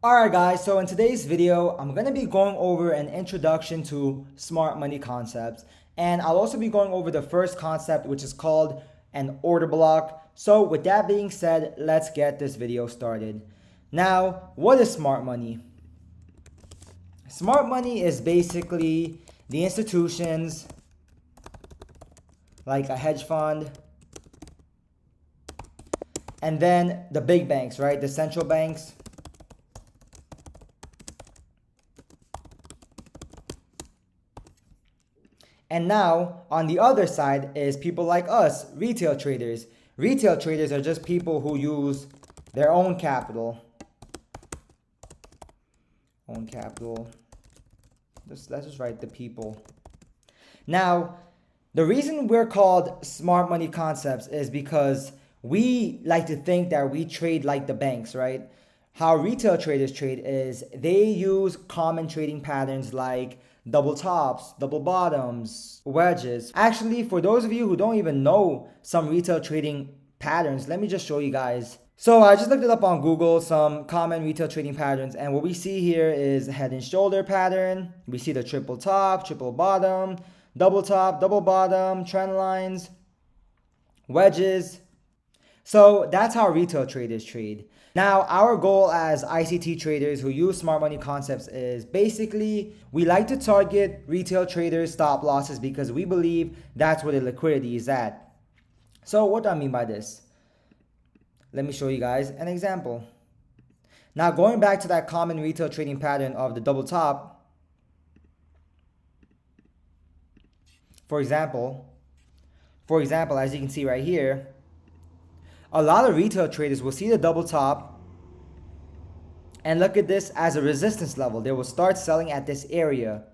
Alright guys, so in today's video, I'm going to be going over an introduction to smart money concepts. And I'll also be going over the first concept, which is called an order block. So with that being said, let's get this video started. Now, what is smart money? Smart money is basically the institutions like a hedge fund, and then the big banks, right? The central banks. And now, on the other side is people like us, retail traders. Retail traders are just people who use their own capital. Own capital. Let's just write the people. Now, the reason we're called smart money concepts is because we like to think that we trade like the banks, right? How retail traders trade is they use common trading patterns like double tops, double bottoms, wedges. Actually, for those of you who don't even know some retail trading patterns, let me just show you guys. So I just looked it up on Google, some common retail trading patterns, and what we see here is head and shoulder pattern. We see the triple top, triple bottom, double top, double bottom, trend lines, wedges. So that's how retail traders trade. Now, our goal as ICT traders who use smart money concepts is basically we like to target retail traders' stop losses because we believe that's where the liquidity is at. So what do I mean by this? Let me show you guys an example. Now, going back to that common retail trading pattern of the double top, for example, as you can see right here, a lot of retail traders will see the double top and look at this as a resistance level. They will start selling at this area,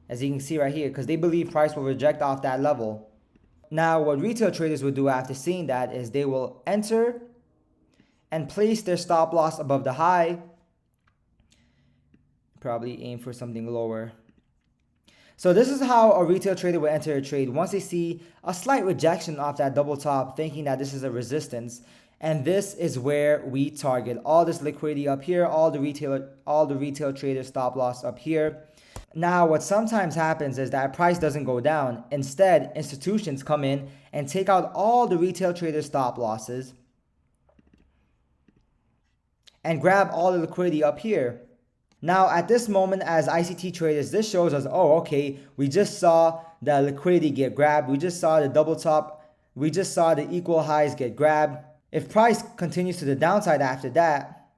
as you can see right here, because they believe price will reject off that level. Now, what retail traders will do after seeing that is they will enter and place their stop loss above the high. Probably aim for something lower. So this is how a retail trader will enter a trade once they see a slight rejection off that double top, thinking that this is a resistance. And this is where we target all this liquidity up here, all the retail trader stop loss up here. Now, what sometimes happens is that price doesn't go down. Instead, institutions come in and take out all the retail trader stop losses and grab all the liquidity up here. Now, at this moment, as ICT traders, this shows us, oh, okay, we just saw the liquidity get grabbed. We just saw the double top. We just saw the equal highs get grabbed. If price continues to the downside after that,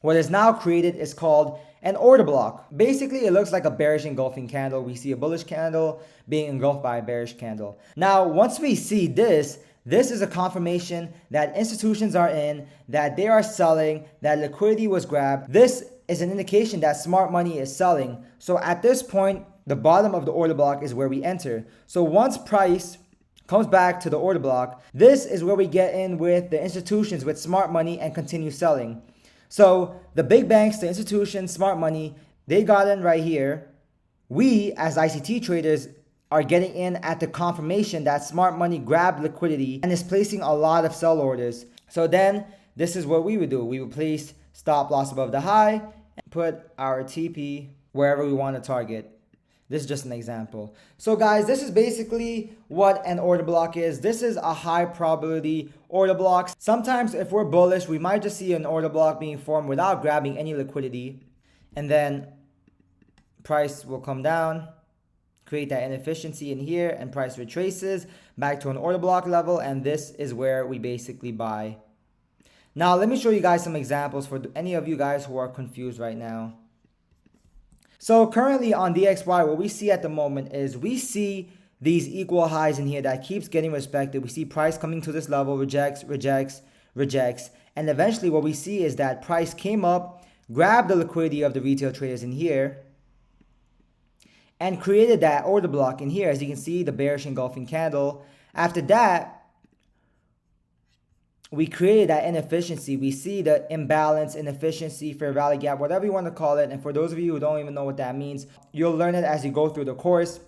what is now created is called an order block. Basically, it looks like a bearish engulfing candle. We see a bullish candle being engulfed by a bearish candle. Now, once we see this is a confirmation that institutions are in, that they are selling, that liquidity was grabbed. This is an indication that smart money is selling. So at this point, the bottom of the order block is where we enter. So once price comes back to the order block, this is where we get in with the institutions with smart money and continue selling. So the big banks, the institutions, smart money, they got in right here. We as ICT traders are getting in at the confirmation that smart money grabbed liquidity and is placing a lot of sell orders. So then this is what we would do. We would place stop loss above the high and put our TP wherever we want to target. This is just an example. So guys, this is basically what an order block is. This is a high probability order block. Sometimes if we're bullish, we might just see an order block being formed without grabbing any liquidity. And then price will come down, create that inefficiency in here, and price retraces back to an order block level. And this is where we basically buy. Now, let me show you guys some examples for any of you guys who are confused right now. So currently on DXY, what we see at the moment is we see these equal highs in here that keeps getting respected. We see price coming to this level, rejects, rejects, rejects. And eventually what we see is that price came up, grabbed the liquidity of the retail traders in here, and created that order block in here. As you can see, the bearish engulfing candle. After that, we created that inefficiency. We see the imbalance, inefficiency, fair value gap, whatever you want to call it. And for those of you who don't even know what that means, you'll learn it as you go through the course.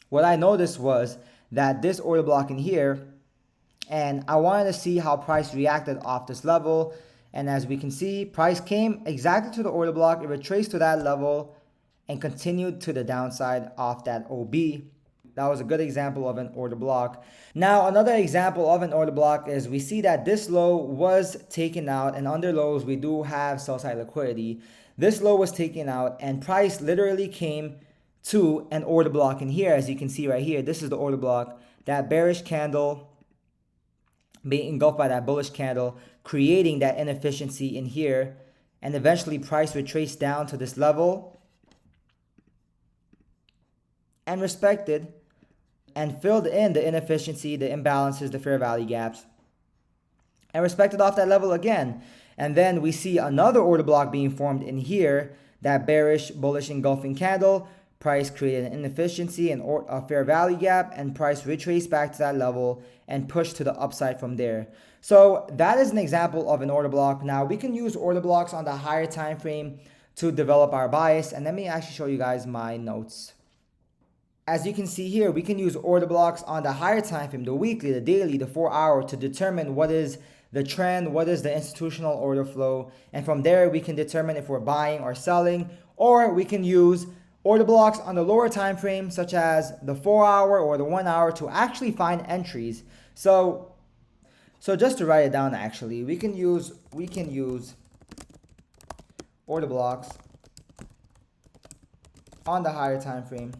What I noticed was that this order block in here, and I wanted to see how price reacted off this level. And as we can see, price came exactly to the order block. It retraced to that level and continued to the downside off that OB. That was a good example of an order block. Now, another example of an order block is we see that this low was taken out, and under lows, we do have sell side liquidity. This low was taken out, and price literally came to an order block in here. As you can see right here, this is the order block. That bearish candle being engulfed by that bullish candle, creating that inefficiency in here, and eventually price retraced down to this level and respected and filled in the inefficiency, the imbalances, the fair value gaps, and respected off that level again. And then we see another order block being formed in here, that bearish bullish engulfing candle. Price created an inefficiency and a fair value gap, and price retraced back to that level and pushed to the upside from there. So that is an example of an order block. Now we can use order blocks on the higher time frame to develop our bias, and let me actually show you guys my notes. As you can see here, we can use order blocks on the higher time frame, the weekly, the daily, the 4-hour, to determine what is the trend, what is the institutional order flow, and from there we can determine if we're buying or selling. Or we can use order blocks on the lower time frame, such as the 4-hour or the 1-hour, to actually find entries. So just to write it down, actually, we can use order blocks on the higher time frame,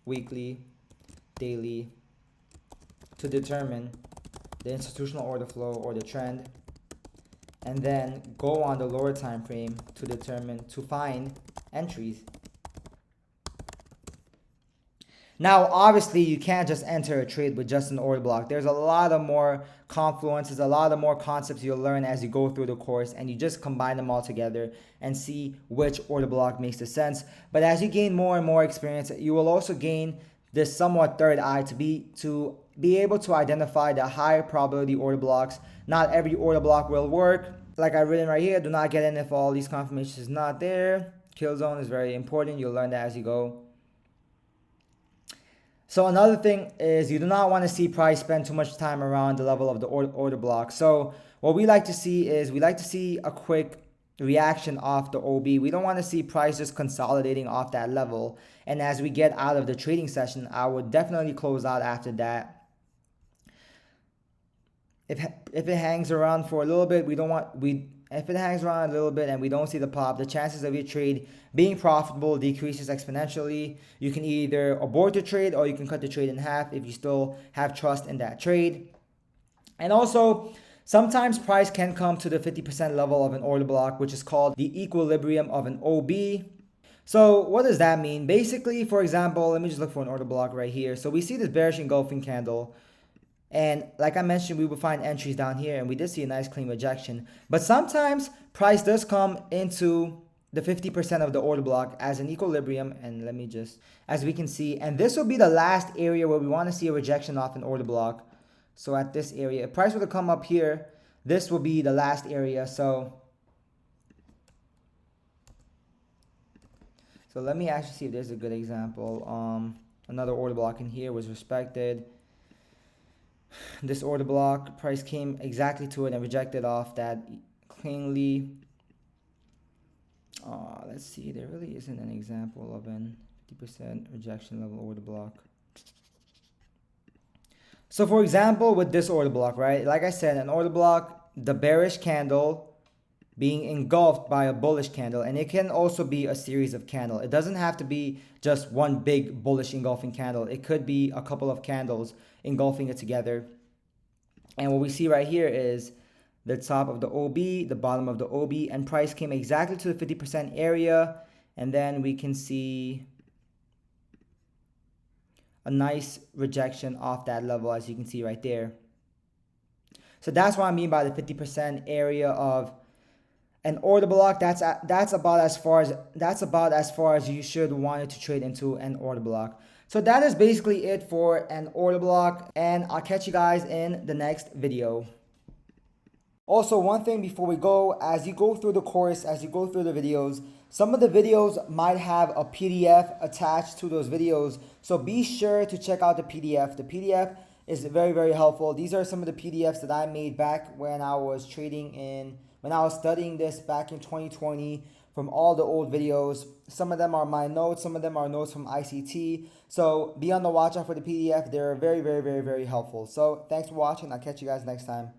weekly, daily, to determine the institutional order flow or the trend, and then go on the lower time frame to find entries. Now, obviously, you can't just enter a trade with just an order block. There's a lot of more confluences, a lot of more concepts you'll learn as you go through the course, and you just combine them all together and see which order block makes the sense. But as you gain more and more experience, you will also gain this somewhat third eye to be able to identify the higher probability order blocks. Not every order block will work. Like I've written right here, do not get in if all these confirmations is not there. Kill zone is very important. You'll learn that as you go. So another thing is you do not want to see price spend too much time around the level of the order block. So what we like to see is we like to see a quick reaction off the OB. We don't want to see price just consolidating off that level. And as we get out of the trading session, I would definitely close out after that. If it hangs around for a little bit, if it hangs around a little bit and we don't see the pop, the chances of your trade being profitable decreases exponentially. You can either abort the trade or you can cut the trade in half if you still have trust in that trade. And also, sometimes price can come to the 50% level of an order block, which is called the equilibrium of an OB. So what does that mean? Basically, for example, let me just look for an order block right here. So we see this bearish engulfing candle. And like I mentioned, we will find entries down here, and we did see a nice clean rejection. But sometimes price does come into the 50% of the order block as an equilibrium. And let me just, as we can see, and this will be the last area where we want to see a rejection off an order block. So at this area, if price were to come up here, this will be the last area. So let me actually see if there's a good example. Another order block in here was respected. This order block, price came exactly to it and rejected off that cleanly. Let's see, there really isn't an example of an 50% rejection level order block. So for example, with this order block, right? Like I said, an order block, the bearish candle being engulfed by a bullish candle, and it can also be a series of candles. It doesn't have to be just one big bullish engulfing candle. It could be a couple of candles engulfing it together. And what we see right here is the top of the OB, the bottom of the OB, and price came exactly to the 50% area. And then we can see a nice rejection off that level, as you can see right there. So that's what I mean by the 50% area of an order block. That's about as far as you should want it to trade into an order block. So that is basically it for an order block, and I'll catch you guys in the next video. Also, one thing before we go, as you go through the course, as you go through the videos, some of the videos might have a PDF attached to those videos. So be sure to check out the PDF. The PDF is very, very helpful. These are some of the PDFs that I made back when I was when I was studying this back in 2020 from all the old videos. Some of them are my notes, some of them are notes from ICT. So be on the watch out for the PDF. They're very, very, very, very helpful. So thanks for watching. I'll catch you guys next time.